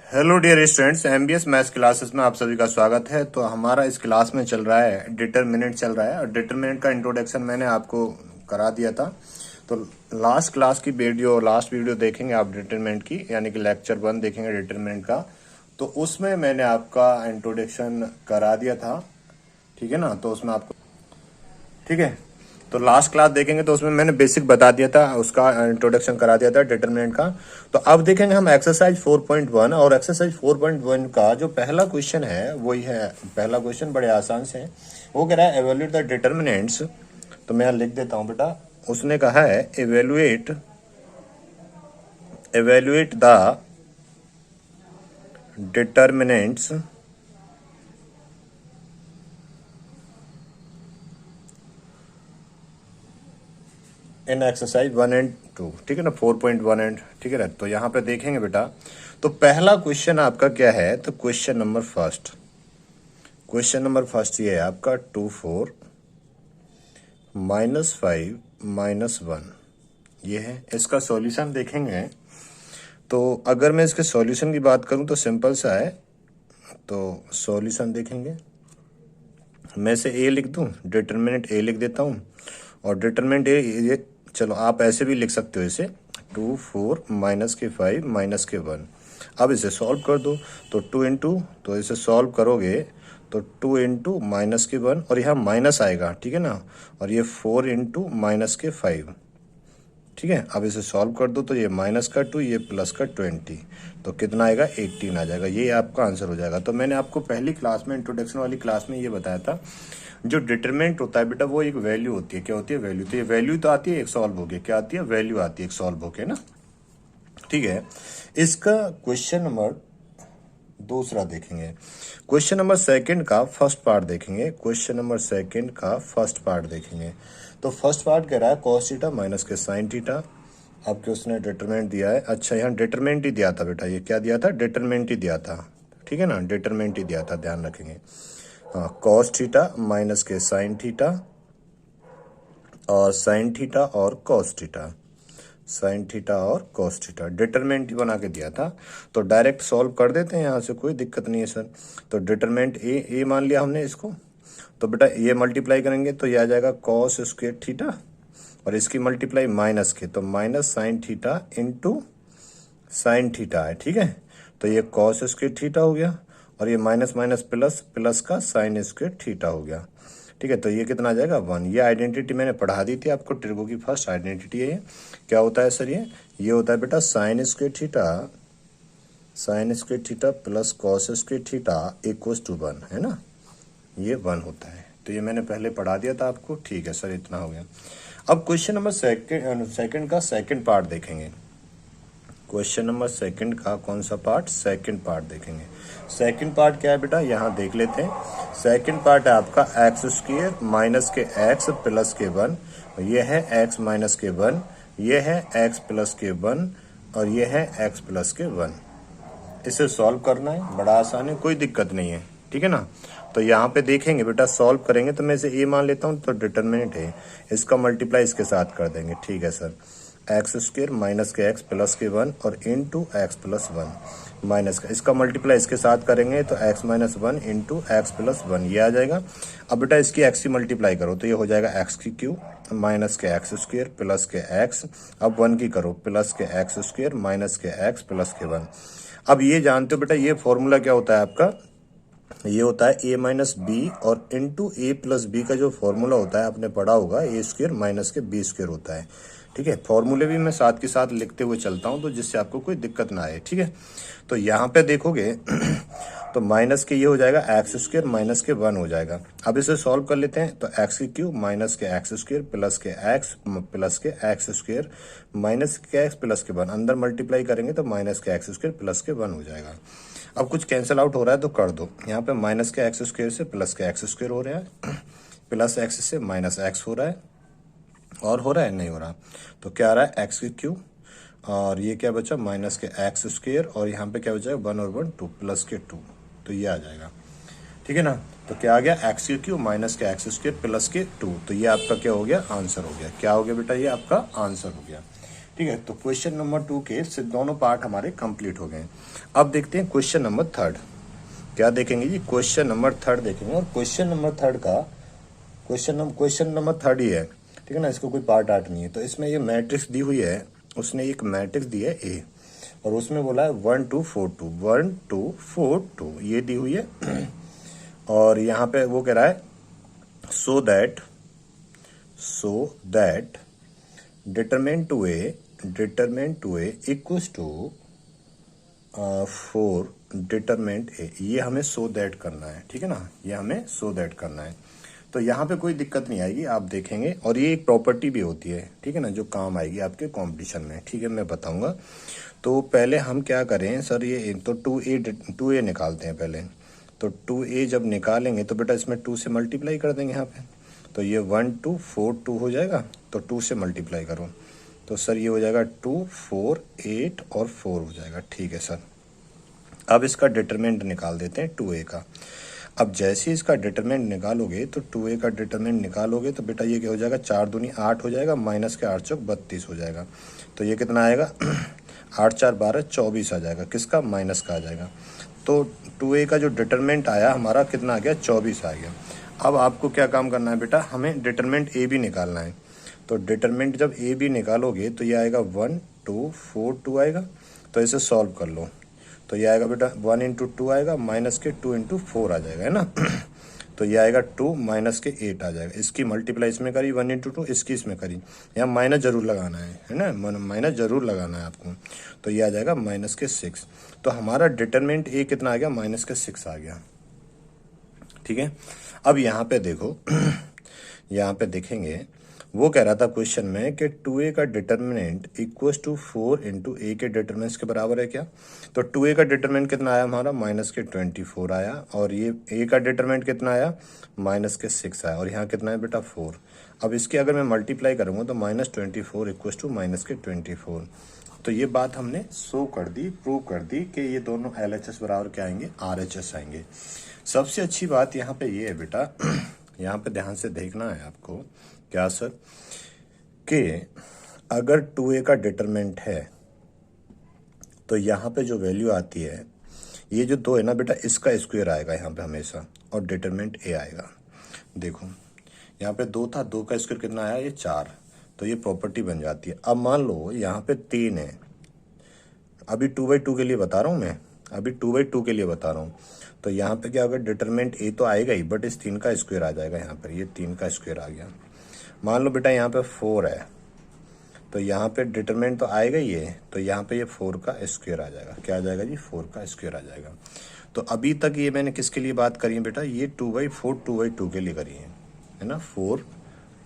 Hello dear students, MBS maths classes में आप सभी का स्वागत है। तो हमारा इस क्लास में चल रहा है डिटरमिनेंट चल रहा है और डिटरमिनेंट का इंट्रोडक्शन मैंने आपको करा दिया था। तो लास्ट वीडियो देखेंगे आप डिटरमिनेंट की, यानी कि लेक्चर 1 देखेंगे डिटरमिनेंट का। तो उसमें मैंने आपका इंट्रोडक्शन करा दिया था, ठीक है ना। तो उसमें आपको ठीक है, तो लास्ट क्लास देखेंगे तो उसमें मैंने बेसिक बता दिया था, उसका इंट्रोडक्शन करा दिया था डिटरमिनेंट का। तो अब देखेंगे हम एक्सरसाइज 4.1 और एक्सरसाइज 4.1 का जो पहला क्वेश्चन है वही है। पहला क्वेश्चन बड़े आसान से है, वो कह रहा है एवेल्यूएट द डिटरमिनेंट्स। तो मैं लिख देता हूं बेटा, उसने कहा है evaluate the determinants in exercise 1 and 2, ठीक है ना, 4.1 एंड, ठीक है ना। तो यहाँ पे देखेंगे बेटा, तो पहला क्वेश्चन आपका क्या है, तो क्वेश्चन नंबर फर्स्ट ये है आपका 2 4 -5 -1, ये है। इसका सॉल्यूशन देखेंगे तो अगर मैं इसके सॉल्यूशन की बात करूं तो सिंपल सा है। तो सॉल्यूशन देखेंगे, मैं इसे ए लिख दूं, डिटरमिनेंट ए लिख देता हूं। और डिटरमिनेंट ए ये, चलो आप ऐसे भी लिख सकते हो इसे, 2 4 -5 -1। अब इसे सॉल्व कर दो, तो 2 इंटू, तो इसे सॉल्व करोगे तो 2 इंटू -1 और यहाँ माइनस आएगा, ठीक है ना। और ये 4 इंटू -5, ठीक है। अब इसे सॉल्व कर दो तो ये -2, ये +20, तो कितना आएगा, 18 आ जाएगा। ये आपका आंसर हो जाएगा। तो मैंने आपको पहली क्लास में, इंट्रोडक्शन वाली क्लास में ये बताया था, जो डिटरमिनेंट होता है बेटा वो एक वैल्यू होती है। क्या होती है, वैल्यू। तो ये वैल्यू तो आती है एक सॉल्व होके, क्या आती है, वैल्यू आती है एक सॉल्व होके ना, ठीक है। इसका क्वेश्चन नंबर दूसरा देखेंगे, क्वेश्चन नंबर सेकंड का फर्स्ट पार्ट देखेंगे। क्वेश्चन नंबर सेकंड का फर्स्ट पार्ट देखेंगे। तो फर्स्ट पार्ट कह रहा है cos थीटा माइनस के sin थीटा। आपके उसने डिटरमिनेंट दिया है, अच्छा यहाँ डिटरमिनेंट ही दिया था बेटा, ये क्या दिया था, डिटरमिनेंट ही दिया था, ठीक है ना, डिटरमिनेंट ही दिया था, ध्यान रखेंगे। हाँ, cos थीटा माइनस के sin थीटा और sin थीटा और cos थीटा, साइन थीटा और कॉस थीटा, डिटरमिनेंट ही बना के दिया था। तो डायरेक्ट सॉल्व कर देते हैं, यहाँ से कोई दिक्कत नहीं है सर। तो डिटरमिनेंट ए मान लिया हमने इसको, तो बेटा ये मल्टीप्लाई करेंगे तो ये आ जाएगा कॉस स्क्वायर थीटा, और इसकी मल्टीप्लाई माइनस के, तो minus sine theta into sine theta है, ठीक है। तो ये कॉस स्क्वायर थीटा हो गया, और ये माइनस माइनस प्लस, प्लस का साइन स्क्वायर थीटा हो गया, ठीक है। तो ये कितना आ जाएगा, 1। ये आइडेंटिटी मैंने पढ़ा दी थी आपको, ट्रिगो की फर्स्ट आइडेंटिटी है ये। क्या होता है सर, ये होता है बेटा sine square theta plus cos square theta equals to 1, है ना, ये 1 होता है। तो ये मैंने पहले पढ़ा दिया था आपको, ठीक है सर, इतना हो गया। अब क्वेश्चन नंबर सेकंड का सेकंड पार्ट देखेंगे। क्वेश्चन नंबर सेकंड का कौन सा पार्ट, सेकंड पार्ट देखेंगे। सेकंड पार्ट क्या है बेटा, यहाँ देख लेते हैं। सेकंड पार्ट है आपका एक्स स्क्वायर माइनस के एक्स प्लस के 1, ये है एक्स माइनस के 1, ये है एक्स प्लस के 1, और ये है एक्स प्लस के 1। इसे सॉल्व करना है, बड़ा आसान है, कोई दिक्कत नहीं है, ठीक है ना। तो यहाँ पे देखेंगे बेटा, सॉल्व करेंगे तो मैं इसे ए मान लेता हूँ, तो डिटरमिनेंट है, इसका मल्टीप्लाई इसके साथ कर देंगे, ठीक है सर। एक्स स्क्वायर माइनस के एक्स प्लस के 1 और इंटू एक्स प्लस 1 माइनस का, इसका मल्टीप्लाई इसके साथ करेंगे तो x minus 1 into x plus 1, ये आ जाएगा। अब बेटा इसकी एक्स की मल्टीप्लाई करो तो ये हो जाएगा एक्स की क्यूब माइनस के एक्स स्क्वायर प्लस के एक्स, अब 1 की करो प्लस के एक्स स्क्वायर माइनस के एक्स प्लस के 1। अब ये जानते हो बेटा, ये फॉर्मूला क्या होता है आपका, ये होता है ए माइनस बी और इंटू ए प्लस बी का जो फॉर्मूला होता है आपने पढ़ा होगा, ए स्क्वायर माइनस के बी स्क्वायर होता है, ठीक है। फॉर्मूले भी मैं साथ के साथ लिखते हुए चलता हूं, तो जिससे आपको कोई दिक्कत ना आए, ठीक है। तो यहाँ पे देखोगे तो माइनस के ये हो जाएगा एक्स स्क्वायर माइनस के 1 हो जाएगा। अब इसे सॉल्व कर लेते हैं, तो एक्स की क्यूब माइनस के एक्स स्क्वायर प्लस के एक्स स्क्वायर माइनस के एक्स प्लस के 1, अंदर मल्टीप्लाई करेंगे तो माइनस के एक्स स्क्वायर प्लस के 1 हो जाएगा। अब कुछ कैंसिल आउट हो रहा है तो कर दो, यहाँ पे माइनस के एक्स स्क्वायर से प्लस के एक्स स्क्वायर हो रहा है, प्लस एक्स से माइनस एक्स हो रहा है, और हो रहा है, नहीं हो रहा। तो क्या आ रहा है, एक्स की क्यूब, और ये क्या बचा, माइनस के एक्स स्क्वायर, और यहाँ पे क्या बचा, 1 और 1 2 प्लस के 2, तो ये आ जाएगा, ठीक है ना। तो क्या आ गया, एक्स की क्यूब माइनस के एक्स स्क्वायर प्लस के 2, तो ये आपका क्या हो गया, आंसर हो गया। क्या हो गया बेटा, ये आपका आंसर हो गया, ठीक है, तो क्वेश्चन नंबर 2 के से दोनों पार्ट हमारे कंप्लीट हो गए। अब देखते हैं क्वेश्चन नंबर 3। क्या देखेंगे जी? क्वेश्चन नंबर 3 देखेंगे। और क्वेश्चन नंबर 3 का क्वेश्चन नंबर 3 ही है, ठीक है ना, इसको कोई पार्ट आर्ट नहीं है। तो इसमें ये मैट्रिक्स दी हुई है, उसने एक मैट्रिक्स दी है ए, और उसमें बोला है 1 2 4 2 1 2 4 2 ये दी हुई है। और यहाँ पे वो कह रहा है so that determinant two A equals to 4 determinant A. ये हमें सो दैट करना है, ठीक है ना, ये हमें सो दैट करना है। तो यहाँ पे कोई दिक्कत नहीं आएगी, आप देखेंगे। और ये एक प्रॉपर्टी भी होती है, ठीक है ना, जो काम आएगी आपके कंपटीशन में, ठीक है, मैं बताऊंगा। तो पहले हम क्या करें सर, ये तो 2a निकालते हैं पहले। तो 2a जब निकालेंगे तो बेटा इसमें 2 से मल्टीप्लाई कर देंगे यहाँ पे। तो ये 1 2 4 2 हो जाएगा, तो 2 से मल्टीप्लाई करो तो सर ये हो जाएगा 2 4 8 और 4 हो जाएगा, ठीक है सर। अब इसका डिटरमिनेंट निकाल देते हैं 2a का। अब जैसे इसका डिटरमिनेंट निकालोगे तो 2a का डिटरमिनेंट निकालोगे तो बेटा ये क्या हो जाएगा, 4 दूनी 8 हो जाएगा, माइनस के 8 चौक 32 हो जाएगा। तो ये कितना आएगा 8 4 12 24 आ जाएगा, किसका, माइनस का आ जाएगा। तो 2a का जो डिटरमिनेंट आया हमारा कितना आ गया, 24 आ गया। अब आपको क्या काम करना है बेटा, हमें डिटरमिनेंट ए भी निकालना है। तो डिटरमिनेंट जब ए भी निकालोगे तो ये आएगा 1 2 4 2 आएगा। तो इसे सॉल्व कर लो, तो ये आएगा बेटा 1 इंटू 2 आएगा, माइनस के 2 इंटू 4 आ जाएगा, है ना। तो ये आएगा 2 माइनस के 8 आ जाएगा। इसकी मल्टीप्लाई इसमें करी 1 इंटू 2, इसकी इसमें करी, यहाँ माइनस जरूर लगाना है ना, माइनस जरूर लगाना है आपको। तो ये आ जाएगा माइनस के 6। तो हमारा डिटरमिनेंट ए कितना आ गया, माइनस के 6 आ गया, ठीक है। अब यहाँ पे देखो यहाँ पे देखेंगे, वो कह रहा था क्वेश्चन में कि 2a का डिटरमिनेंट इक्वल्स टू 4 इंटू ए के डिटरमिनेंट्स के बराबर है क्या। तो 2a का डिटरमिनेंट कितना आया हमारा, माइनस के 24 आया। और ये a का डिटरमिनेंट कितना आया, माइनस के 6 आया। और यहाँ कितना है बेटा 4। अब इसकी अगर मैं मल्टीप्लाई करूँगा तो माइनस 24 इक्वल्स टू माइनस के 24। तो ये बात हमने शो कर दी, प्रूव कर दी कि ये दोनों LHS बराबर क्या आएंगे, RHS आएंगे। सबसे अच्छी बात यहाँ पे ये है बेटा, यहाँ पे ध्यान से देखना है आपको, क्या सर, कि अगर 2a का डिटरमिनेंट है तो यहाँ पे जो वैल्यू आती है, ये जो 2 है ना बेटा, इसका स्क्वायर आएगा यहाँ पे हमेशा, और डिटरमिनेंट a आएगा। देखो यहाँ पे 2 था, 2 का स्क्वायर कितना आया, ये 4। तो ये प्रॉपर्टी बन जाती है। अब मान लो यहाँ पे 3 है, अभी 2/2 के लिए बता रहा हूँ मैं, अभी 2/2 के लिए बता रहा हूँ। तो यहाँ पे क्या होगा, डिटरमिनेंट a तो आएगा ही, बट इस 3 का स्क्वायर आ जाएगा यहाँ पर, ये 3 का स्क्वायर आ गया। मान लो बेटा यहाँ पे 4 है, तो यहाँ पे डिटरमिनेंट तो आएगा ही है, तो यहाँ पे ये 4 का स्क्वायर आ जाएगा। क्या आ जाएगा जी, 4 का स्क्वायर आ जाएगा। तो अभी तक ये मैंने किसके लिए बात करी है बेटा, ये 2/4 2/2 के लिए करी है ना, 4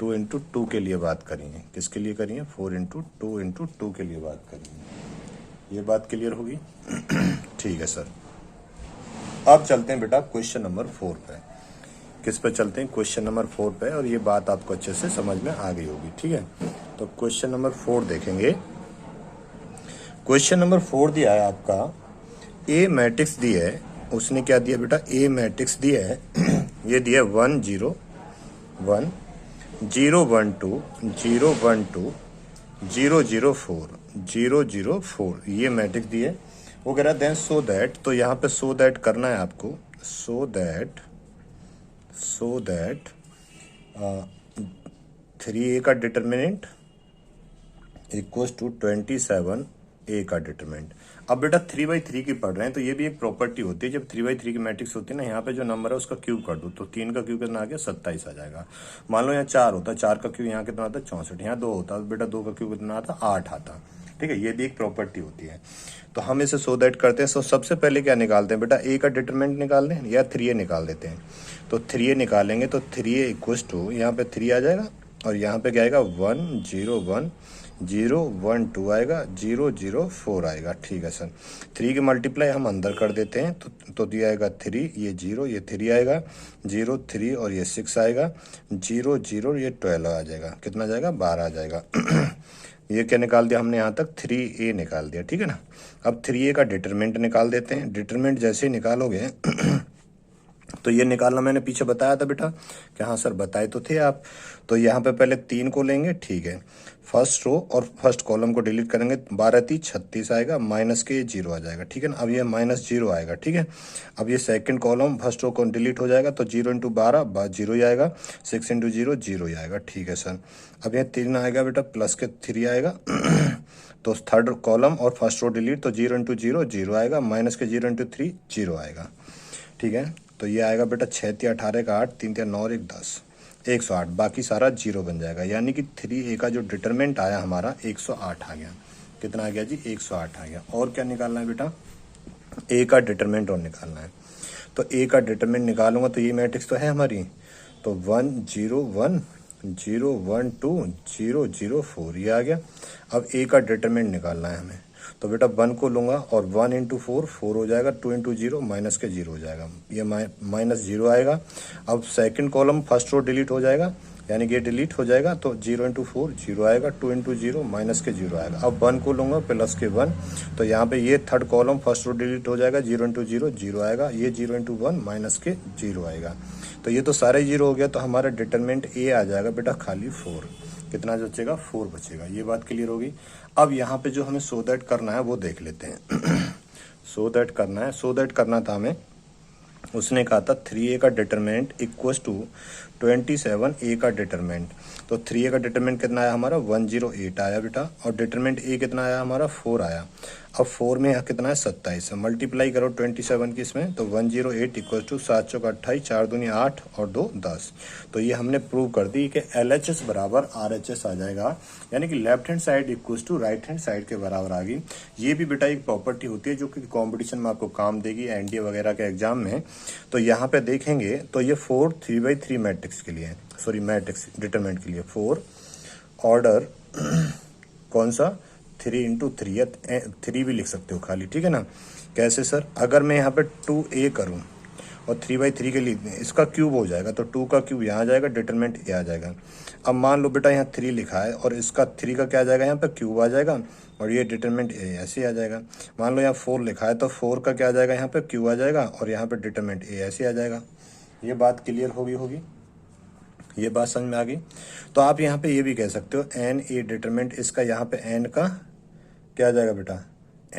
2 इंटू 2 के लिए बात करी है। किसके लिए करी है, 4 इंटू 2 इंटू 2 के लिए बात करी है। ये बात क्लियर होगी ठीक है सर। अब चलते हैं बेटा क्वेश्चन नंबर 4 पे। किस पे चलते हैं, क्वेश्चन नंबर 4 पे, और ये बात आपको अच्छे से समझ में आ गई होगी, ठीक है। तो क्वेश्चन नंबर 4 देखेंगे। क्वेश्चन नंबर 4 दिया है आपका, ए मैट्रिक्स दी है, उसने क्या दिया बेटा, ए मैट्रिक्स दिया है ये दिया 1 0 1 0 1 2 0 1 2 0 0 4 0 0 4 ये मैट्रिक्स दी है। वो कह रहा है देन सो दैट, तो यहाँ पे सो दैट करना है आपको, सो दैट 3a का डिटरमिनेंट इक्वल्स टू 27 a का डिटरमिनेंट। अब बेटा 3/3 की पढ़ रहे हैं, तो ये भी एक प्रॉपर्टी होती है। जब 3/3 की मैट्रिक्स होती है ना, यहाँ पे जो नंबर है उसका क्यूब कर दो, तो 3 का क्यूब कितना आ गया, 27 आ जाएगा। मान लो यहाँ 4 होता, 4 का क्यूब यहाँ कितना आता, 64। यहाँ 2 होता, बेटा 2 का क्यूब कितना आता, 8 आता, ठीक है। ये भी एक प्रॉपर्टी होती है। तो हम इसे सो दैट करते हैं। सो सबसे पहले क्या निकालते हैं बेटा, a का डिटरमिनेंट निकाल दें या 3a निकाल देते हैं। तो 3a निकालेंगे तो 3a इक्वल्स टू, यहाँ पे 3 आ जाएगा, और यहाँ पे क्या आएगा 1 0 1 0 1 2 आएगा, 0 0 4 आएगा, ठीक है सर। 3 की मल्टीप्लाई हम अंदर कर देते हैं, तो दिया आएगा 3, ये 0 ये 3 आएगा, 0 3 और ये 6 आएगा, 0 0 ये 12 आ जाएगा, कितना जाएगा, 12 आ जाएगा ये क्या निकाल दिया हमने, यहाँ तक 3a निकाल दिया, ठीक है ना। अब 3a का डिटरमिनेंट निकाल देते हैं। डिटरमिनेंट जैसे ही निकालोगे तो ये निकालना मैंने पीछे बताया था बेटा कि हाँ सर बताए तो थे आप। तो यहाँ पे पहले 3 को लेंगे, ठीक है, फर्स्ट रो और फर्स्ट कॉलम को डिलीट करेंगे, 12 3 36 आएगा, माइनस के 0 आ जाएगा, ठीक है ना। अब ये -0 आएगा, ठीक है। अब ये सेकंड कॉलम फर्स्ट रो को डिलीट हो जाएगा, तो 0 × 12 0 ही आएगा, 6 × 0 0 ही आएगा, ठीक है सर। अब ये 3 आएगा बेटा, प्लस के 3 आएगा तो थर्ड कॉलम और फर्स्ट रो डिलीट, तो 0 × 0 0 आएगा, माइनस के 0 × 3 0 आएगा, ठीक है। तो ये आएगा बेटा 6 × 18 का 8, 3 × 9 1 10, 108, बाकी सारा 0 बन जाएगा, यानी कि 3A का जो डिटरमिनेंट आया हमारा 108 आ गया। कितना आ गया जी? 108 आ गया। और क्या निकालना है बेटा? A का डिटरमिनेंट और निकालना है। तो A का डिटरमिनेंट निकालूंगा तो ये मैट्रिक्स तो है हमारी, तो 1 0 1 0 1 2 0 0 4 ये आ गया। अब A का डिटरमिनेंट निकालना है हमें, तो बेटा 1 को लूँगा और 1 × 4 4 हो जाएगा, 2 × 0 माइनस के 0 हो जाएगा, ये -0 आएगा। अब second column first row delete हो जाएगा, यानी कि ये डिलीट हो जाएगा, तो 0 × 4 0 आएगा, 2 × 0 माइनस के 0 आएगा। अब 1 को लूँगा प्लस के 1, तो यहाँ पे ये third column first row delete हो जाएगा, 0 × 0 0 आएगा, ये 0 × 1 माइनस के 0 आएगा। तो ये तो सारे 0 हो गया, तो हमारा डिटरमिनेंट A आ जाएगा बेटा खाली 4। कितना बचेगा? 4 बचेगा। ये बात क्लियर होगी। अब यहाँ पे जो हमें सो दैट करना है वो देख लेते हैं। सो दैट करना है, सो दैट करना था हमें, उसने कहा था 3A का डिटरमिनेंट इक्वल्स टू 27A का डिटरमिनेंट। तो 3A का डिटरमिनेंट कितना आया हमारा? 108 आया बेटा, और डिटरमिनेंट A कितना आया हमारा? 4 आया। अब 4 में यहाँ कितना है? 27 है, मल्टीप्लाई करो 27 की इसमें, तो 108 इक्वल्स टू 7 चौक 28, 4 दूनी 8 और 2 10। तो ये हमने प्रूव कर दी कि LHS बराबर RHS आ जाएगा, यानी कि left hand side equals to right hand side के बराबर आ गई। ये भी बेटा एक प्रॉपर्टी होती है जो कि कॉम्पिटिशन में आपको काम देगी, NDA वगैरह के एग्जाम में। तो यहाँ पे देखेंगे तो ये 4 3/3 मैट्रिक्स के लिए, सॉरी मैट्रिक्स डिटरमिनेंट के लिए 4 ऑर्डर कौन सा? 3 × 3 या 3 भी लिख सकते हो खाली, ठीक है ना। कैसे सर? अगर मैं यहाँ पे 2A करूँ और 3/3 के लिए इसका क्यूब हो जाएगा, तो 2 का क्यूब यहाँ आ जाएगा, डिटरमिनेंट A आ जाएगा। अब मान लो बेटा यहाँ 3 लिखा है और इसका 3 का क्या आ जाएगा? यहाँ पे क्यूब आ जाएगा, और ये डिटरमिनेंट A ऐसे आ जाएगा। मान लो यहाँ 4 लिखा है, तो 4 का क्या आ जाएगा? यहाँ पे क्यूब आ जाएगा, और यहाँ पे डिटरमिनेंट A ऐसे आ जाएगा। ये बात क्लियर होगी? ये बात समझ में आ गई? तो आप यहाँ पे ये भी कह सकते हो NA डिटरमिनेंट, इसका यहाँ पे N का क्या आ जाएगा बेटा?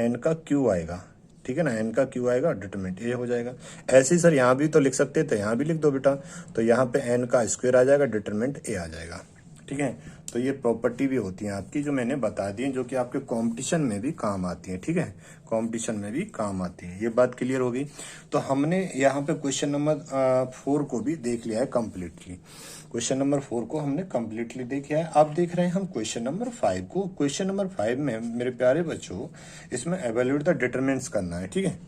N का Q आएगा, ठीक है ना। N का Q आएगा, डिटरमिनेंट A हो जाएगा। ऐसे ही सर यहाँ भी तो लिख सकते थे, यहाँ भी लिख दो बेटा, तो यहाँ पे N का स्क्वायर आ जाएगा, डिटरमिनेंट A आ जाएगा, ठीक है। तो ये प्रॉपर्टी भी होती है आपकी जो मैंने बता दी है, जो कि आपके कंपटीशन में भी काम आती है, ठीक है, कंपटीशन में भी काम आती है। ये बात क्लियर हो गई। तो हमने यहाँ पे क्वेश्चन नंबर 4 को भी देख लिया है कम्प्लीटली। क्वेश्चन नंबर 4 को हमने कम्प्लीटली देख लिया है। अब देख रहे हैं हम क्वेश्चन नंबर 5 को। क्वेश्चन नंबर 5 में मेरे प्यारे बच्चों, इसमें एवेल्यूएट द डिटरमिनेंट्स करना है, ठीक है।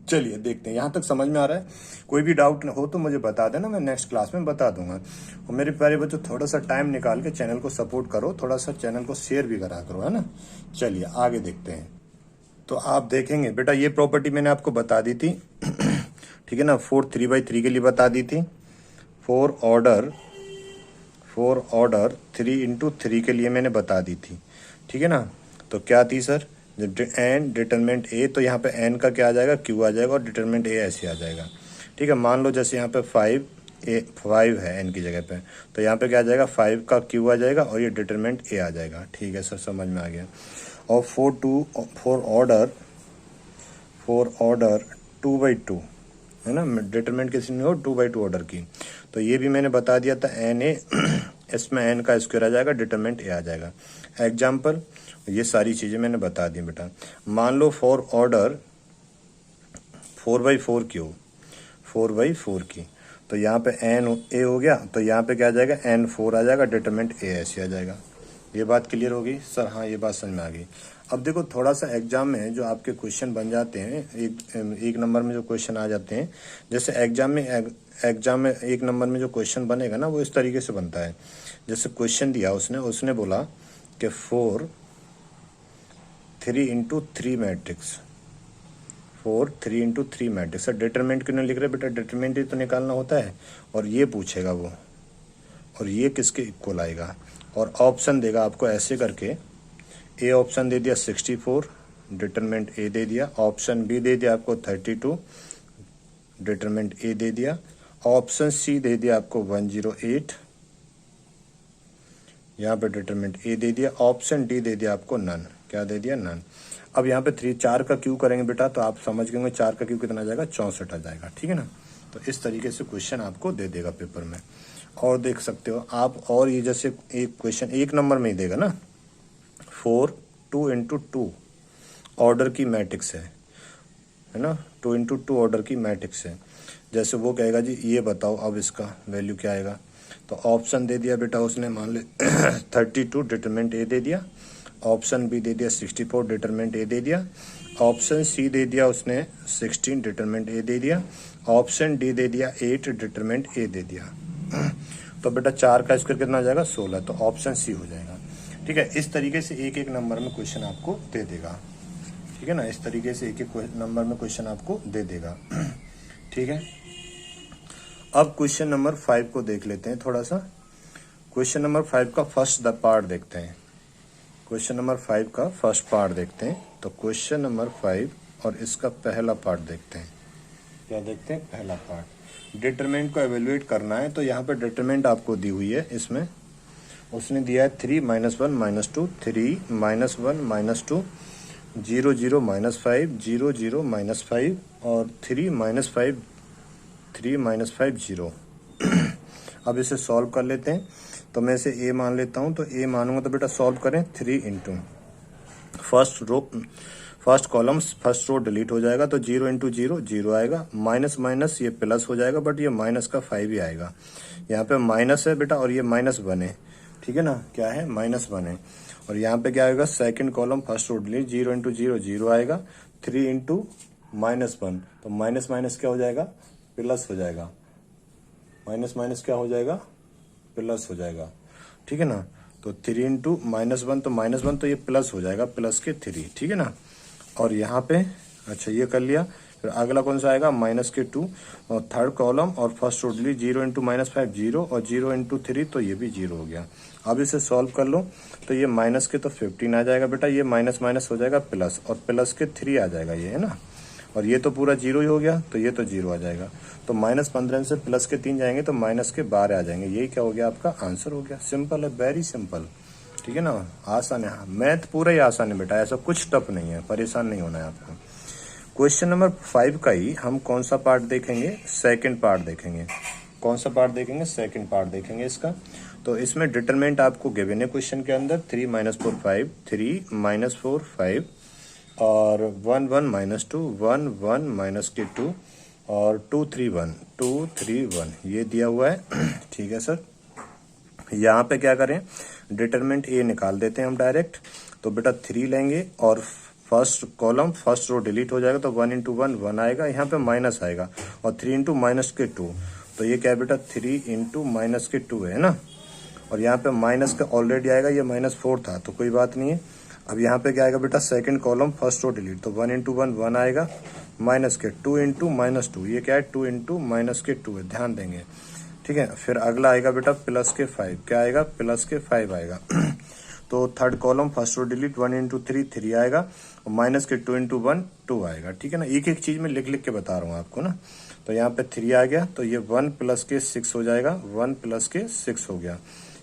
चलिए देखते हैं, यहाँ तक समझ में आ रहा है? कोई भी डाउट हो तो मुझे बता देना, मैं नेक्स्ट क्लास में बता दूंगा। और मेरे प्यारे बच्चों, थोड़ा सा टाइम निकाल के चैनल को सपोर्ट करो, थोड़ा सा चैनल को शेयर भी करा करो, है ना। चलिए आगे देखते हैं। तो आप देखेंगे बेटा, ये प्रॉपर्टी मैंने आपको बता दी थी, ठीक है ना। 4 3/3 के लिए बता दी थी। 4 ऑर्डर 3 × 3 के लिए मैंने बता दी थी, ठीक है ना। तो क्या थी सर? जब एन डिटरमिनेंट A, तो यहाँ पे N का क्या आ जाएगा? Q आ जाएगा, और डिटरमिनेंट A ऐसे आ जाएगा, ठीक है। मान लो जैसे यहाँ पे 5 है N की जगह पे, तो यहाँ पे क्या आ जाएगा? 5 का Q आ जाएगा, और ये डिटरमिनेंट A आ जाएगा, ठीक है सर, समझ में आ गया। और 4 ऑर्डर 2/2 है ना, डिटरमिनेंट किसी ने हो 2/2 ऑर्डर की, तो ये भी मैंने बता दिया था NA, इसमें N का स्क्वायर आ जाएगा, डिटरमिनेंट A आ जाएगा। एग्जाम्पल, ये सारी चीज़ें मैंने बता दी बेटा। मान लो 4 ऑर्डर 4/4 की हो, 4/4 की, तो यहाँ पे NA हो गया, तो यहाँ पे क्या आ जाएगा? N4 आ जाएगा, डिटरमिनेंट A ऐसे आ जाएगा। ये बात क्लियर होगी सर? हाँ, ये बात समझ में आ गई। अब देखो, थोड़ा सा एग्जाम में जो आपके क्वेश्चन बन जाते हैं, एक नंबर में जो क्वेश्चन आ जाते हैं, जैसे एग्जाम में 1 नंबर में जो क्वेश्चन बनेगा ना, वो इस तरीके से बनता है। जैसे क्वेश्चन दिया उसने बोला कि 4 3 × 3 मैट्रिक्स, 4 3 × 3 मैट्रिक्स। सर डिटरमिनेंट क्यों नहीं लिख रहे बेटा? डिटरमिनेंट ही तो निकालना होता है, और ये पूछेगा वो, और ये किसके इक्वल आएगा, और ऑप्शन देगा आपको ऐसे करके। ए ऑप्शन दे दिया 64, डिटरमिनेंट A दे दिया, ऑप्शन बी दे दिया आपको 32, डिटरमिनेंट ए दे दिया, ऑप्शन सी दे दिया आपको 108, यहाँ पे डिटरमिनेंट ए दे दिया, ऑप्शन डी दे दिया आपको नन। क्या दे दिया? नन। अब यहाँ पे 4 का क्यू करेंगे बेटा तो आप समझ गए 4 का क्यू कितना आ जाएगा? 64 आ जाएगा। ठीक है ना। तो इस तरीके से क्वेश्चन आपको दे देगा पेपर में। और देख सकते हो आप, और ये जैसे एक क्वेश्चन 1 नंबर में ही देगा ना, 4 2 × 2 ऑर्डर की मैट्रिक्स है ना, 2 × 2 ऑर्डर की मैट्रिक्स है। जैसे वो कहेगा जी ये बताओ अब इसका वैल्यू क्या आएगा, तो ऑप्शन दे दिया बेटा उसने, मान ले 32 डिटरमिनेंट ए दे दिया, ऑप्शन बी दे दिया 64 डिटरमिनेंट ए दे दिया, ऑप्शन सी दे दिया उसने 16 डिटरमिनेंट ए दे दिया, ऑप्शन डी दे दिया 8 डिटरमिनेंट ए दे दिया। तो बेटा 4 का स्क्वायर कितना आ जाएगा? 16, तो ऑप्शन सी हो जाएगा। ठीक है, इस तरीके से एक एक नंबर में क्वेश्चन आपको दे देगा। ठीक है ना, इस तरीके से एक एक नंबर में क्वेश्चन आपको दे देगा। ठीक है, अब क्वेश्चन नंबर 5 को देख लेते हैं थोड़ा सा। क्वेश्चन नंबर 5 का फर्स्ट पार्ट देखते हैं। क्वेश्चन नंबर 5 का फर्स्ट पार्ट देखते हैं। तो क्वेश्चन नंबर 5 और इसका पहला पार्ट देखते हैं। क्या देखते हैं? पहला पार्ट। डिटरमिनेंट को एवेल्युएट करना है, तो यहाँ पे डिटरमिनेंट आपको दी हुई है। इसमें उसने दिया है 3 - 1 - 2, 3 - 1 - 2, 0 0 -5, 0 0 -5 और 3 -5 0। अब इसे सॉल्व कर लेते हैं। तो मैं इसे ए मान लेता हूं, तो ए मानूंगा तो बेटा सॉल्व करें। 3 into first column first row delete हो जाएगा, तो 0 × 0 0 आएगा, माइनस माइनस ये प्लस हो जाएगा, बट ये माइनस का 5 ही आएगा। यहाँ पे माइनस है बेटा और ये -1 है। ठीक है ना, क्या है? -1 है। और यहाँ पे क्या आएगा? Second column first row delete, 0 × 0 0 आएगा, 3 × -1, तो माइनस माइनस क्या हो जाएगा? प्लस हो जाएगा। माइनस माइनस क्या हो जाएगा? प्लस हो जाएगा। ठीक है ना, तो 3 × -1, तो -1 तो ये प्लस हो जाएगा, प्लस के 3। ठीक है ना, और यहाँ पे अच्छा ये कर लिया। फिर अगला कौन सा आएगा? -2 और थर्ड कॉलम और फर्स्ट रो डिलीट, 0 × -5 0 और 0 × 3, तो ये भी 0 हो गया। अब इसे सॉल्व कर लो, तो ये माइनस के तो 15 आ जाएगा बेटा, ये माइनस माइनस हो जाएगा प्लस, और प्लस के 3 आ जाएगा ये, है ना। और ये तो पूरा 0 ही हो गया, तो ये तो 0 आ जाएगा। तो -15 से प्लस के 3 जाएंगे तो माइनस के 12 आ जाएंगे। यही क्या हो गया? आपका आंसर हो गया। सिंपल है, वेरी सिंपल। ठीक है ना, आसान है। मैथ पूरा ही आसान है बेटा, ऐसा कुछ टफ नहीं है, परेशान नहीं होना है आपको। क्वेश्चन नंबर 5 का ही हम कौन सा पार्ट देखेंगे? सेकंड पार्ट देखेंगे। कौन सा पार्ट देखेंगे? सेकंड पार्ट देखेंगे इसका। तो इसमें डिटरमिनेंट आपको गिवन है क्वेश्चन के अंदर, 3 - 4 5, 3 - 4 5 और 1 1 - 2, 1 1 - 2 और 2 3 1, 2 3 1 ये दिया हुआ है। ठीक है सर, यहाँ पे क्या करें? डिटरमिनेंट ए निकाल देते हैं हम डायरेक्ट। तो बेटा 3 लेंगे और first column first row delete हो जाएगा, तो 1 × 1 1 आएगा, यहाँ पे माइनस आएगा, और 3 × -2, तो ये क्या है बेटा? 3 × -2 है ना। और यहाँ पे माइनस का ऑलरेडी आएगा, ये -4 था तो कोई बात नहीं है। अब यहाँ पे क्या आएगा बेटा? Second column first row delete, तो 1 × 1 1 आएगा, -2 × -2, ये क्या है? 2 × -2 है, ध्यान देंगे। ठीक है, फिर अगला आएगा बेटा +5, क्या आएगा? +5 आएगा। तो third column first row delete, 1 × 3 3 आएगा, और -2 × 1 2 आएगा। ठीक है ना, एक एक चीज में लिख लिख के बता रहा हूँ आपको ना। तो यहाँ पे 3 आ गया, तो ये 1 + 6 हो जाएगा, 1 + 6 हो गया।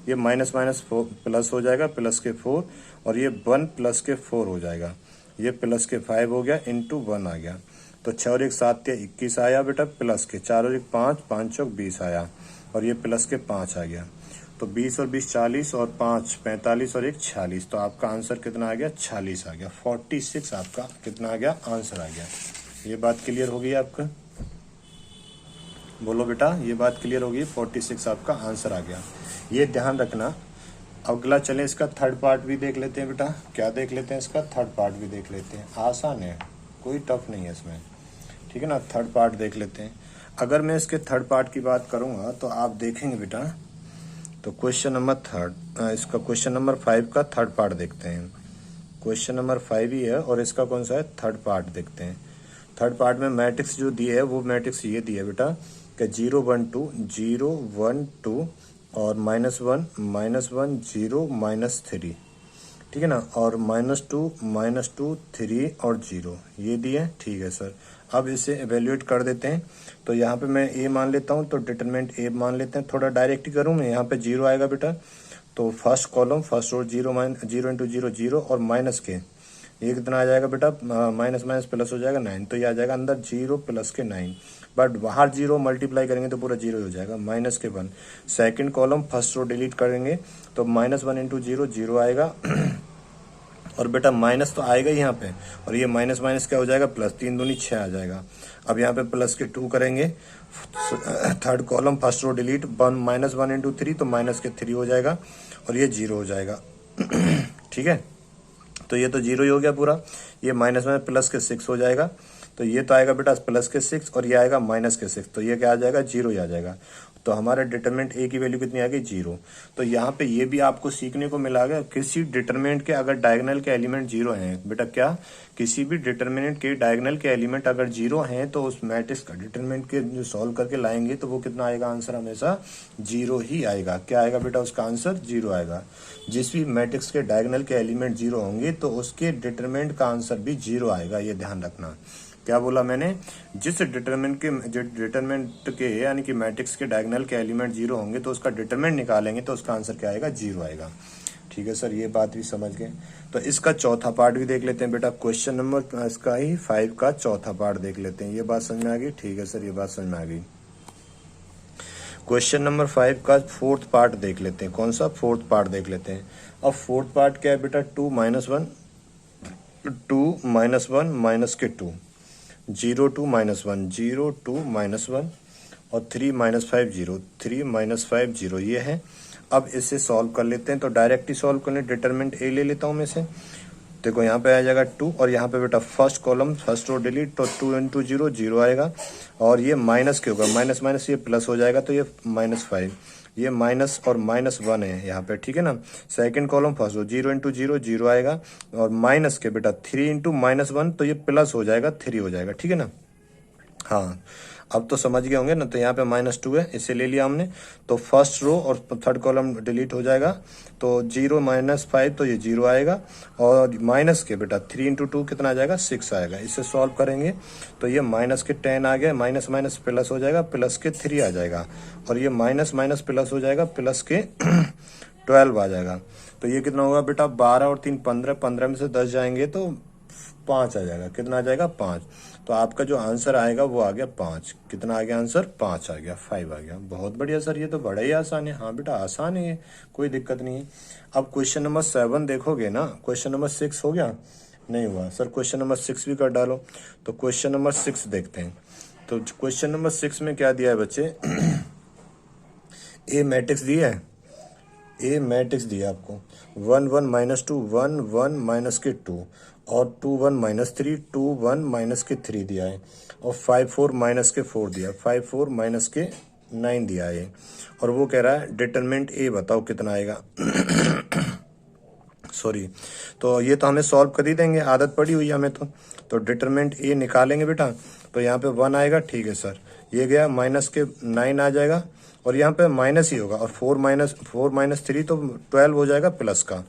ये माइनस माइनस प्लस हो जाएगा, +4, और ये 1 + 4 हो जाएगा, ये +5 हो गया, × 1 आ गया। तो 6 और 1 7 या 21 आया बेटा, प्लस के 4 और 1 5, 5 चौक 20 आया, और ये प्लस के 5 आ गया। तो 20 और 20 40 और 5 45 और 1 46, तो आपका आंसर कितना आ गया? 46 आ गया। 46 आपका कितना आ गया? आंसर आ गया। ये बात क्लियर हो गई आपका? बोलो बेटा, ये बात क्लियर हो गई? 46 आपका आंसर आ गया। ये ध्यान रखना। अगला चले इसका थर्ड पार्ट भी देख लेते हैं बेटा। क्या देख लेते हैं? इसका थर्ड पार्ट भी देख लेते हैं। आसान है, कोई टफ नहीं है इसमें। ठीक है ना, थर्ड पार्ट देख लेते हैं। अगर मैं इसके थर्ड पार्ट की बात करूंगा तो आप देखेंगे बेटा, तो क्वेश्चन नंबर इसका क्वेश्चन नंबर 5 का थर्ड पार्ट देखते हैं। क्वेश्चन नंबर 5 ही है और इसका कौन सा है? थर्ड पार्ट देखते हैं। थर्ड पार्ट में मैट्रिक्स जो दी है वो मैट्रिक्स ये दी है बेटा कि 0 1 2 0 1 2 और -1 -1 0 -3। ठीक है ना, और -2 3 और 0 ये दिए, ठीक है सर। अब इसे एवेल्यूएट कर देते हैं, तो यहाँ पे मैं ए मान लेता हूँ, तो डिटरमिनेंट ए मान लेते हैं। थोड़ा डायरेक्ट ही करूँ मैं, यहाँ पे 0 आएगा बेटा, तो first column first row 0 into 0 0 और माइनस के ये कितना आ जाएगा बेटा, माइनस माइनस प्लस हो जाएगा 9, तो ये आ जाएगा अंदर 0 प्लस के 9, बट बाहर 0 मल्टीप्लाई करेंगे तो पूरा 0 हो जाएगा, माइनस के 1। Second column first row delete करेंगे तो -1 इंटू 0 0 आएगा और बेटा माइनस तो आएगा ही यहाँ पे, और ये माइनस माइनस क्या हो जाएगा, प्लस, 3 दूनी 6 आ जाएगा। अब यहाँ पे प्लस के 2 करेंगे, third column first row delete, -1 into 3 तो माइनस के 3 हो जाएगा और ये 0 हो जाएगा। ठीक है, तो ये तो 0 ही हो गया पूरा। ये माइनस में प्लस के 6 हो जाएगा, तो ये तो आएगा बेटा प्लस के 6 और ये आएगा माइनस के 6, तो ये क्या आ जाएगा, 0 ही आ जाएगा। तो हमारा डिटरमिनेंट ए की वैल्यू कितनी आ गई, 0। तो यहाँ पे ये भी आपको सीखने को मिला गया, किसी डिटरमिनेंट के अगर डायगोनल के एलिमेंट 0 हैं बेटा, क्या किसी भी डिटरमिनेंट के डायगोनल के एलिमेंट अगर 0 हैं तो उस मैट्रिक्स का डिटरमिनेंट के जो सॉल्व करके लाएंगे तो वो कितना आएगा, आंसर हमेशा 0 ही आएगा। क्या आएगा बेटा, उसका आंसर 0 आएगा। जिस भी मैट्रिक्स के डायगोनल के एलिमेंट 0 होंगे तो उसके डिटरमिनेंट का आंसर भी 0 आएगा, ये ध्यान रखना। क्या बोला मैंने, जिस डिटरमिनेंट के यानी कि मैट्रिक्स के डायगोनल के एलिमेंट 0 होंगे तो उसका डिटरमिनेंट निकालेंगे तो उसका आंसर क्या आएगा, 0 आएगा। ठीक है सर, ये बात भी समझ गए। तो इसका चौथा पार्ट भी देख लेते हैं बेटा, क्वेश्चन नंबर इसका ही 5 का चौथा पार्ट देख लेते हैं। ये बात समझ में आ गई, ठीक है सर, ये बात समझ में आ गई। क्वेश्चन नंबर 5 का फोर्थ पार्ट देख लेते हैं। कौन सा, फोर्थ पार्ट देख लेते हैं। अब फोर्थ पार्ट क्या है बेटा, 2 - 1 2 - 1 माइनस के 2, 0 2 - 1 0 2 - 1 और 3 - 5 0 3 - 5 0 ये है। अब इसे सॉल्व कर लेते हैं, तो डायरेक्ट ही सॉल्व कर लें। डिटरमिनेंट ए ले लेता हूँ मैं से, देखो यहाँ पे आ जाएगा 2 और यहाँ पे बेटा first column first row delete, तो 2 इंटू 0 0 आएगा और ये माइनस के होगा, माइनस माइनस ये प्लस हो जाएगा, तो ये -5, ये माइनस और -1 है यहाँ पे, ठीक है ना। Second column first row 0 into 0 0 आएगा और माइनस के बेटा 3 इंटू -1 तो ये प्लस हो जाएगा, 3 हो जाएगा, ठीक है ना। हाँ, अब तो समझ गए होंगे ना। तो यहाँ पे -2 है, इसे ले लिया हमने, तो फर्स्ट रो और थर्ड कॉलम डिलीट हो जाएगा, तो 0 - 5 तो ये 0 आएगा और माइनस के बेटा 3 इंटू 2 कितना आ जाएगा, 6 आएगा। इसे सॉल्व करेंगे तो ये माइनस के 10 आ गया, माइनस माइनस प्लस हो जाएगा, प्लस के 3 आ जाएगा और ये माइनस माइनस प्लस हो जाएगा, प्लस के 12 आ जाएगा। तो ये कितना होगा बेटा, 12 और 3 15, 15 में से 10 जाएंगे तो 5 आ जाएगा। कितना आ जाएगा, 5। तो आपका जो आंसर आएगा वो आ गया 5। कितना आ गया आंसर, 5 आ गया, 5 आ गया। बहुत बढ़िया सर, ये तो बड़ा ही आसान है। हाँ बेटा आसान है, कोई दिक्कत नहीं है। अब क्वेश्चन नंबर 7 देखोगे ना, क्वेश्चन नंबर 6 हो गया, नहीं हुआ सर, क्वेश्चन नंबर 6 भी कर डालो। तो क्वेश्चन नंबर 6 देखते हैं। तो क्वेश्चन नंबर 6 में क्या दिया है बच्चे, ए मैट्रिक्स दिया है, ए मैट्रिक्स दिया आपको 1 1 - 2 1 1 माइनस के 2 और 2 1 - 3 2 1 माइनस के 3 दिया है और 5 4 माइनस के 4 दिया, 5 4 माइनस के 9 दिया है। और वो कह रहा है डिटरमिनेंट ए बताओ कितना आएगा। सॉरी, तो ये तो हमें सॉल्व कर ही देंगे, आदत पड़ी हुई है हमें। तो डिटरमिनेंट ए निकालेंगे बेटा, तो यहाँ पे 1 आएगा, ठीक है सर, ये गया, माइनस के 9 आ जाएगा और यहाँ पे माइनस ही होगा और 4 - 3 तो 12 हो जाएगा प्लस का।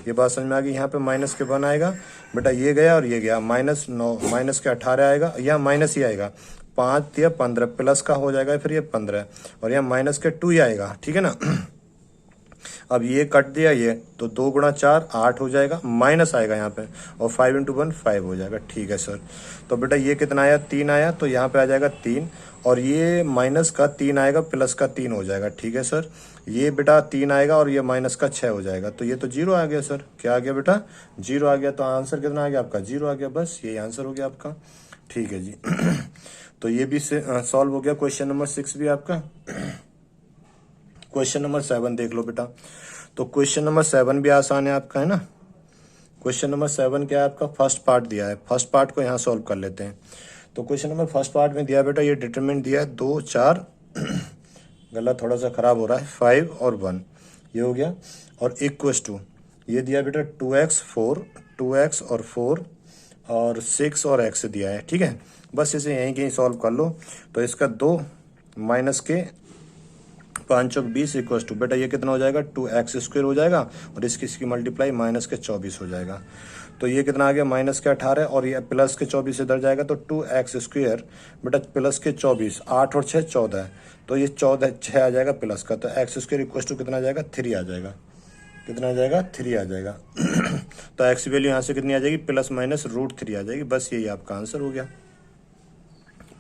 ये बात समझ में आ गई। यहाँ पे माइनस के 1 आएगा बेटा, ये गया और ये गया, -9 माइनस के 18 आएगा, यहाँ माइनस ही आएगा, 5 या 15 प्लस का हो जाएगा, फिर ये 15 और यहाँ माइनस के 2 ही आएगा, ठीक है ना। अब ये कट दिया ये, तो 2 गुणा 4 8 हो जाएगा, माइनस आएगा यहाँ पे और 5 इंटू 1 5 हो जाएगा, ठीक है सर। तो बेटा ये कितना आया, 3 आया, तो यहाँ पे आ जाएगा 3 और ये माइनस का 3 आएगा, प्लस का 3 हो जाएगा, ठीक है सर। ये बेटा 3 आएगा और ये माइनस का 6 हो जाएगा, तो ये तो 0 आ गया सर। क्या आ गया बेटा, 0 आ गया। तो आंसर कितना आ गया आपका, 0 आ गया, बस यही आंसर हो गया आपका, ठीक है जी। तो ये भी सॉल्व हो गया क्वेश्चन नंबर 6 भी आपका। क्वेश्चन नंबर 7 देख लो बेटा। तो क्वेश्चन नंबर 7 भी आसान है आपका, है ना। क्वेश्चन नंबर 7 क्या है आपका, फर्स्ट पार्ट दिया है, फर्स्ट पार्ट को यहाँ सॉल्व कर लेते हैं। तो क्वेश्चन नंबर फर्स्ट पार्ट में दिया बेटा, ये डिटरमिनेंट दिया है 2 4 गला थोड़ा सा खराब हो रहा है, 5 और 1 ये हो गया और इक्वस टू ये दिया बेटा 2x 4 2x और 4 और 6 और x दिया है, ठीक है। बस इसे यहीं कहीं सॉल्व कर लो। तो इसका 2 माइनस के 5 चौक 20 इक्वल टू बेटा ये कितना हो जाएगा 2x² हो जाएगा और इसकी मल्टीप्लाई माइनस के 24 हो जाएगा। तो ये कितना आ गया माइनस के 18 और ये प्लस के 24 इधर जाएगा तो 2x² बेटा प्लस के 24, 8 और 6 14, तो ये 14 6 आ जाएगा प्लस का, तो x² इक्वल टू कितना आ जाएगा 3 आ जाएगा। कितना आ जाएगा 3 आ जाएगा। तो एक्स वैल्यू यहाँ से कितनी आ जाएगी प्लस माइनस √3 आ जाएगी। बस यही आपका आंसर हो गया,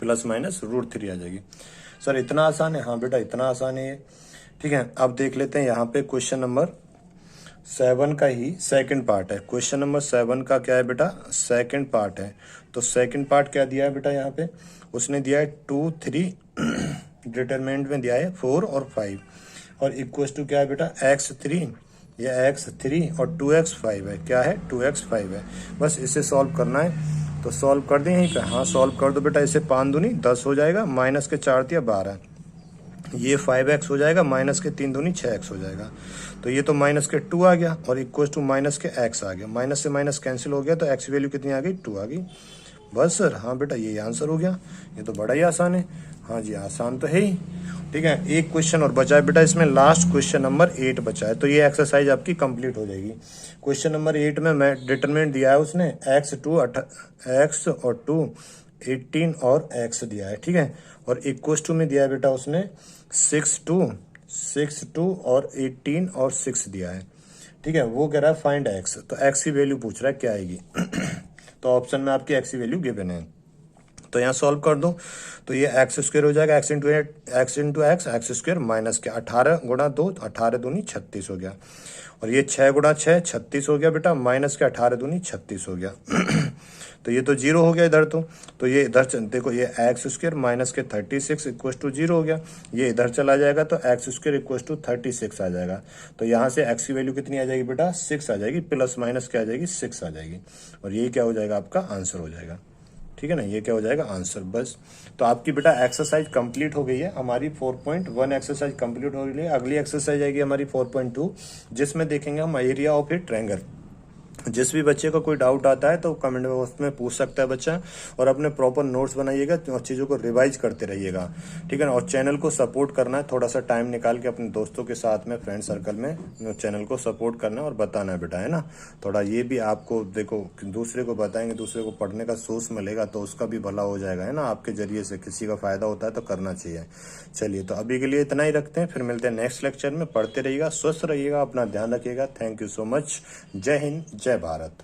प्लस माइनस √3 आ जाएगी। सर इतना आसान है? हाँ बेटा इतना आसान है ये। ठीक है, अब देख लेते हैं यहाँ पे क्वेश्चन नंबर 7 का ही सेकंड पार्ट है। क्वेश्चन नंबर 7 का क्या है बेटा सेकंड पार्ट है। तो सेकंड पार्ट क्या दिया है बेटा यहाँ पे उसने दिया है 2 3 डिटरमिनेंट में दिया है 4 और 5 और इक्वल टू क्या है बेटा x3, ये x3 और 2x5 है। क्या है 2x5 है। बस इसे सॉल्व करना है तो सॉल्व कर दें यहीं पे। हाँ सॉल्व कर दो बेटा, इसे 5 दूनी 10 हो जाएगा, माइनस के 4 दिया 12, ये 5x हो जाएगा, माइनस के 3 दूनी 6x हो जाएगा। तो ये तो माइनस के 2 आ गया और इक्वल टू माइनस के x आ गया, माइनस से माइनस कैंसिल हो गया तो x वैल्यू कितनी आ गई 2 आ गई। बस सर हाँ बेटा ये आंसर हो गया। ये तो बड़ा ही आसान है। हाँ जी आसान तो है ही। ठीक है, एक क्वेश्चन और बचा है बेटा इसमें, लास्ट क्वेश्चन नंबर 8 बचा है। तो ये एक्सरसाइज आपकी कंप्लीट हो जाएगी। क्वेश्चन नंबर 8 में मैं डिटरमिनेंट दिया है उसने x और 2 18 और x दिया है। ठीक है, और इक्वल टू में दिया है बेटा उसने 6 2 और 18 और 6 दिया है। ठीक है, वो कह रहा है फाइंड x, तो x की वैल्यू पूछ रहा है क्या आएगी। तो ऑप्शन में आपकी x की वैल्यू गिवन है, तो यहाँ सॉल्व कर दो तो ये x² हो जाएगा, x इंटू x² माइनस के 18 गुणा 2 18 दूनी 36 हो गया और ये 6 गुणा 6 36 हो गया बेटा, माइनस के 18 दूनी 36 हो गया। तो ये तो 0 हो गया इधर, तो ये इधर देखो ये x² माइनस के 36 इक्वल टू 0 हो गया, ये इधर चला जाएगा तो x² इक्वल टू 36 आ जाएगा। तो यहाँ से x की वैल्यू कितनी आ जाएगी बेटा 6 आ जाएगी, प्लस माइनस क्या आ जाएगी 6 आ जाएगी और ये क्या हो जाएगा आपका आंसर हो जाएगा। ठीक है ना, ये क्या हो जाएगा आंसर। बस तो आपकी बेटा एक्सरसाइज कंप्लीट हो गई है हमारी। 4.1 एक्सरसाइज कंप्लीट हो गई है। अगली एक्सरसाइज आएगी हमारी 4.2 जिसमें देखेंगे हम एरिया ऑफ ए ट्रायंगल। जिस भी बच्चे को कोई डाउट आता है तो कमेंट बॉक्स में पूछ सकता है बच्चा, और अपने प्रॉपर नोट्स बनाइएगा और चीज़ों को रिवाइज करते रहिएगा। ठीक है ना, और चैनल को सपोर्ट करना है, थोड़ा सा टाइम निकाल के अपने दोस्तों के साथ में फ्रेंड सर्कल में चैनल को सपोर्ट करना है और बताना है बेटा, है ना। थोड़ा ये भी आपको देखो दूसरे को बताएंगे, दूसरे को पढ़ने का सोर्स मिलेगा तो उसका भी भला हो जाएगा, है ना। आपके जरिए से किसी का फायदा होता है तो करना चाहिए। चलिए तो अभी के लिए इतना ही रखते हैं, फिर मिलते हैं नेक्स्ट लेक्चर में। पढ़ते रहिएगा, स्वस्थ रहिएगा, अपना ध्यान रखिएगा। Thank you so much. जय हिंद, जय भारत।